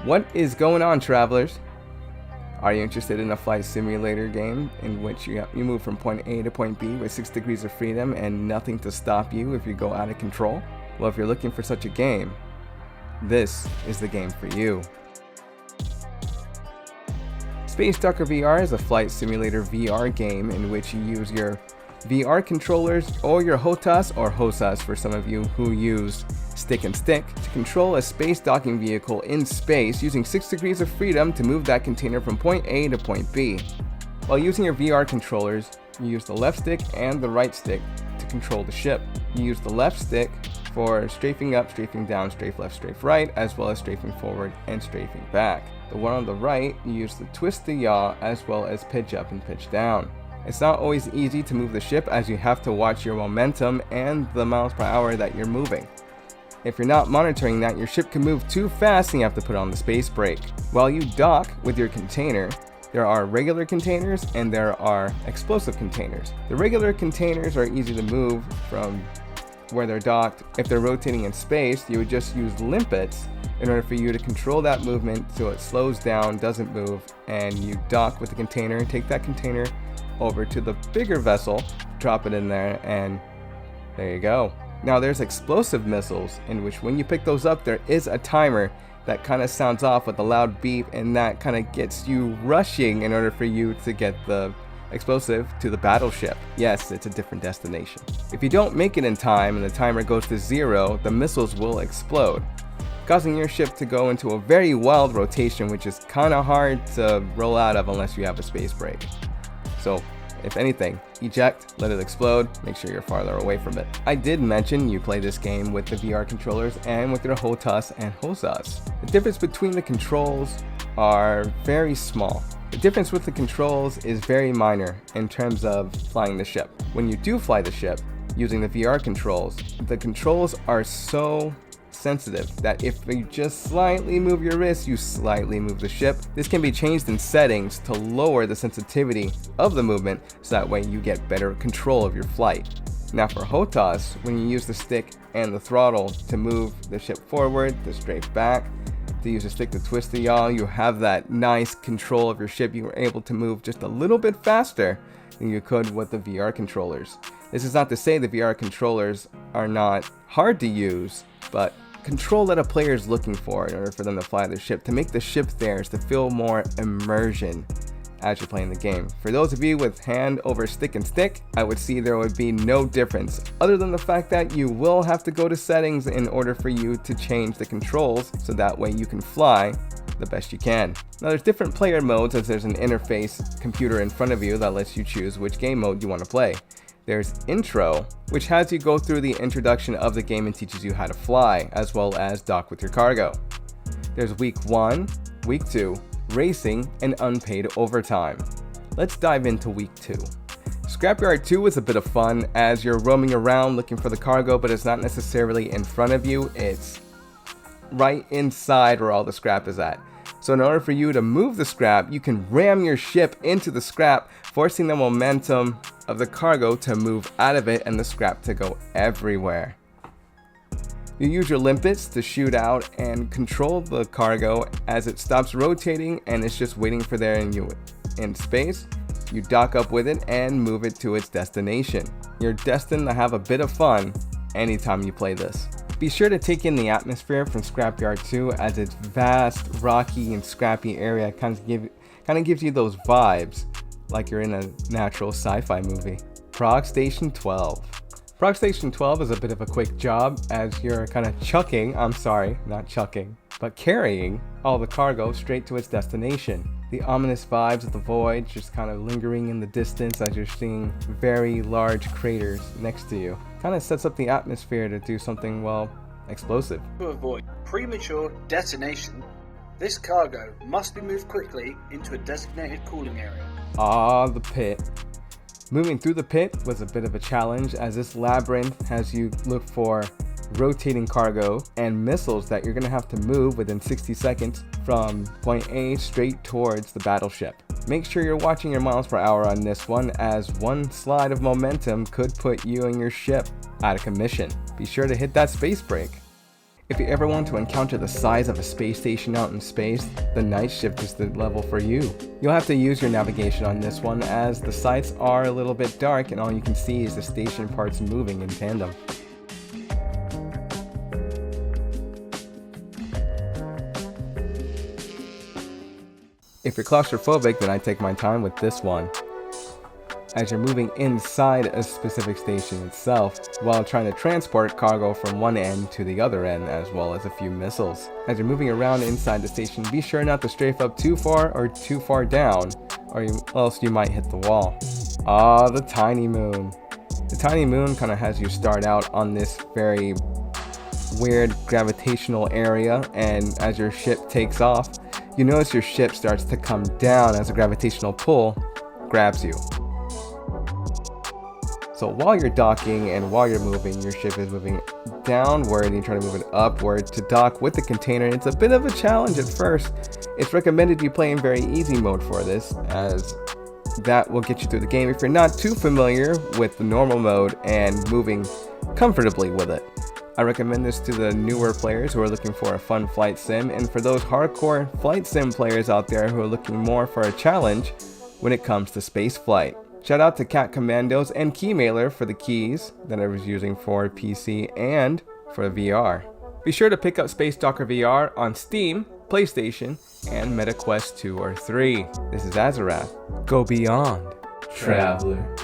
What is going on, travelers? Are you interested in a flight simulator game in which you move from point A to point B with 6 degrees of freedom and nothing to stop you if you go out of control? Well, if you're looking for such a game, this is the game for you. Space Docker VR is a flight simulator VR game in which you use your VR controllers or your HOTAS or HOSAS for some of you who use stick and stick to control a space docking vehicle in space using 6 degrees of freedom to move that container from point A to point B. While using your VR controllers, you use the left stick and the right stick to control the ship. You use the left stick for strafing up, strafing down, strafe left, strafe right, as well as strafing forward and strafing back. The one on the right, you use the twist to yaw as well as pitch up and pitch down. It's not always easy to move the ship as you have to watch your momentum and the miles per hour that you're moving. If you're not monitoring that, your ship can move too fast and you have to put on the space brake. While you dock with your container, there are regular containers and there are explosive containers. The regular containers are easy to move from where they're docked. If they're rotating in space, you would just use limpets in order for you to control that movement so it slows down, doesn't move, and you dock with the container and take that container over to the bigger vessel, drop it in there, and there you go. Now there's explosive missiles in which when you pick those up, there is a timer that kind of sounds off with a loud beep, and that kind of gets you rushing in order for you to get the explosive to the battleship. Yes, it's a different destination. If you don't make it in time and the timer goes to 0, the missiles will explode, causing your ship to go into a very wild rotation, which is kind of hard to roll out of unless you have a space brake. So, if anything, eject, let it explode, make sure you're farther away from it. I did mention you play this game with the VR controllers and with your HOTAS and HOSAS. The difference between the controls are very small. The difference with the controls is very minor in terms of flying the ship. When you do fly the ship using the VR controls, the controls are so sensitive that if you just slightly move your wrist, you slightly move the ship. This can be changed in settings to lower the sensitivity of the movement so that way you get better control of your flight. Now for HOTAS, when you use the stick and the throttle to move the ship forward, to strafe back, to use the stick to twist the yaw, you have that nice control of your ship. You are able to move just a little bit faster than you could with the VR controllers. This is not to say the VR controllers are not hard to use, but control that a player is looking for in order for them to fly their ship, to make the ship theirs, to feel more immersion as you're playing the game. For those of you with hand over stick and stick, I would see there would be no difference other than the fact that you will have to go to settings in order for you to change the controls so that way you can fly the best you can. Now there's different player modes, as there's an interface computer in front of you that lets you choose which game mode you want to play. There's Intro, which has you go through the introduction of the game and teaches you how to fly, as well as dock with your cargo. There's Week 1, Week 2, Racing, and Unpaid Overtime. Let's dive into Week 2. Scrapyard 2 is a bit of fun as you're roaming around looking for the cargo, but it's not necessarily in front of you, it's right inside where all the scrap is at. So in order for you to move the scrap, you can ram your ship into the scrap, forcing the momentum of the cargo to move out of it and the scrap to go everywhere. You use your limpets to shoot out and control the cargo as it stops rotating and it's just waiting for there and you in space. You dock up with it and move it to its destination. You're destined to have a bit of fun anytime you play this. Be sure to take in the atmosphere from Scrapyard 2 as its vast, rocky, and scrappy area kind of gives you those vibes like you're in a natural sci-fi movie. Prague Station 12. Prague Station 12 is a bit of a quick job as you're kind of carrying all the cargo straight to its destination. The ominous vibes of the void just kind of lingering in the distance as you're seeing very large craters next to you. Kind of sets up the atmosphere to do something, well, explosive. To avoid premature detonation, this cargo must be moved quickly into a designated cooling area. The pit. Moving through the pit was a bit of a challenge as this labyrinth has you look for rotating cargo and missiles that you're going to have to move within 60 seconds from point A straight towards the battleship. Make sure you're watching your miles per hour on this one, as one slide of momentum could put you and your ship out of commission. Be sure to hit that space brake. If you ever want to encounter the size of a space station out in space, the night shift is the level for you. You'll have to use your navigation on this one as the sights are a little bit dark and all you can see is the station parts moving in tandem. If you're claustrophobic, then I take my time with this one, as you're moving inside a specific station itself while trying to transport cargo from one end to the other end, as well as a few missiles. As you're moving around inside the station, be sure not to strafe up too far or too far down, or else you might hit the wall. Ah, the tiny moon. The tiny moon kind of has you start out on this very weird gravitational area, and as your ship takes off, you notice your ship starts to come down as a gravitational pull grabs you. So while you're docking and while you're moving, your ship is moving downward and you try to move it upward to dock with the container. It's a bit of a challenge at first. It's recommended you play in very easy mode for this, as that will get you through the game if you're not too familiar with the normal mode and moving comfortably with it. I recommend this to the newer players who are looking for a fun flight sim, and for those hardcore flight sim players out there who are looking more for a challenge when it comes to space flight. Shout out to Cat Commandos and Keymailer for the keys that I was using for PC and for VR. Be sure to pick up Space Stalker VR on Steam, PlayStation, and MetaQuest 2 or 3. This is Azarath. Go beyond, traveler.